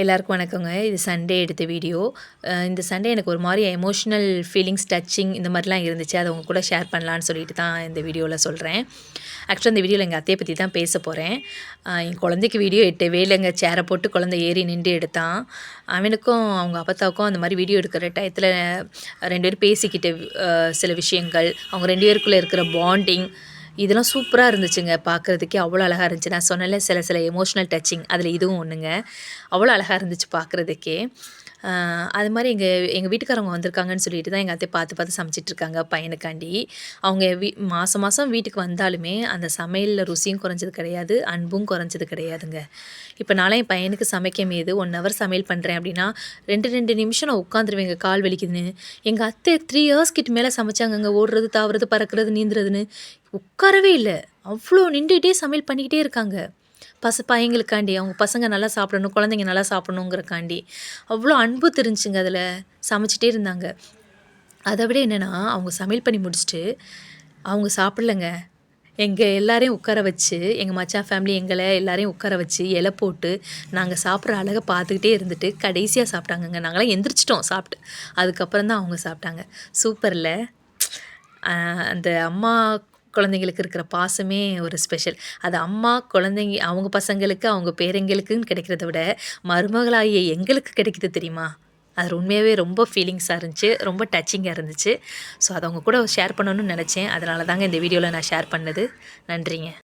எல்லாருக்கும் வணக்கங்க. இது சண்டே எடுத்த வீடியோ. இந்த சண்டே எனக்கு ஒரு மாரி எமோஷ்னல் ஃபீலிங்ஸ், டச்சிங் இந்த மாதிரிலாம் இருந்துச்சு. அதை உங்க கூட ஷேர் பண்ணலான்னு சொல்லிட்டு தான் இந்த வீடியோவில் சொல்கிறேன். ஆக்சுவலாக இந்த வீடியோவில் எங்கள் அத்தையை பற்றி தான் பேச போகிறேன். என் குழந்தைக்கு வீடியோ எட்டவே இல்லைங்க. சேரை போட்டு குழந்தை ஏறி நின்று எடுத்தான். அவனுக்கும் அவங்க அப்பத்தாவுக்கும் அந்த மாதிரி வீடியோ எடுக்கிற டயத்தில் 2 பேரும் பேசிக்கிட்ட சில விஷயங்கள், அவங்க 2 பேருக்குள்ளே இருக்கிற பாண்டிங் இதெல்லாம் சூப்பராக இருந்துச்சுங்க. பார்க்குறதுக்கே அவ்வளோ அழகாக இருந்துச்சு. நான் சொன்னேன்ல சில எமோஷ்னல் டச்சிங், அதில் இதுவும் ஒன்றுங்க. அவ்வளோ அழகாக இருந்துச்சு பார்க்குறதுக்கே. அது மாதிரி எங்கள் வீட்டுக்காரவங்க வந்திருக்காங்கன்னு சொல்லிட்டு தான் எங்கள் அத்தை பார்த்து சமைச்சிட்ருக்காங்க பையனுக்காண்டி. அவங்க மாதம் மாதம் வீட்டுக்கு வந்தாலுமே அந்த சமையலில் ருசியும் குறைஞ்சது கிடையாது, அன்பும் குறைஞ்சது கிடையாதுங்க. இப்போ நான்லாம் என் பையனுக்கு சமைக்கும் போது 1 ஹவர் சமையல் பண்ணுறேன் அப்படின்னா 2 நிமிஷம் நான் உட்காந்துருவேங்க, கால் வலிக்குதுன்னு. எங்கள் அத்தை 3 ஹவர்ஸ் கிட்ட மேலே சமைச்சாங்கங்க. ஓடுறது, தாவுறது, பறக்கிறது, நீந்துறதுன்னு உட்காரவே இல்லை. அவ்வளோ நின்றுக்கிட்டே சமையல் பண்ணிக்கிட்டே இருக்காங்க. பையங்களுக்காண்டி, அவங்க பசங்க நல்லா சாப்பிடணும், குழந்தைங்க நல்லா சாப்பிடணுங்கிறக்காண்டி அவ்வளோ அன்பு தெரிஞ்சுங்க. அதில் சமைச்சிட்டே இருந்தாங்க. அதை விட என்னென்னா, அவங்க சமையல் பண்ணி முடிச்சுட்டு அவங்க சாப்பிட்லங்க. எங்கள் எல்லாரையும் உட்கார வச்சு, எங்கள் மச்சான் ஃபேமிலி எங்களை எல்லாரையும் உட்கார வச்சு இலை போட்டு நாங்கள் சாப்பிட்ற அழகை பார்த்துக்கிட்டே இருந்துட்டு கடைசியாக சாப்பிட்டாங்கங்க. நாங்களாம் எந்திரிச்சிட்டோம் சாப்பிட்டு. அதுக்கப்புறம் தான் அவங்க சாப்பிட்டாங்க. சூப்பரில் அந்த அம்மா குழந்தைங்களுக்கு இருக்கிற பாசமே ஒரு ஸ்பெஷல். அது அம்மா, குழந்தைங்க, அவங்க பசங்களுக்கு, அவங்க பேரங்களுக்குன்னு கிடைக்கிறத விட மருமகளாகிய எங்களுக்கு கிடைக்குது தெரியுமா? அது உண்மையாகவே ரொம்ப ஃபீலிங்ஸாக இருந்துச்சு, ரொம்ப டச்சிங்காக இருந்துச்சு. ஸோ அதை அவங்க கூட ஷேர் பண்ணணும்னு நினச்சேன். அதனால தாங்க இந்த வீடியோவில் நான் ஷேர் பண்ணது. நன்றிங்க.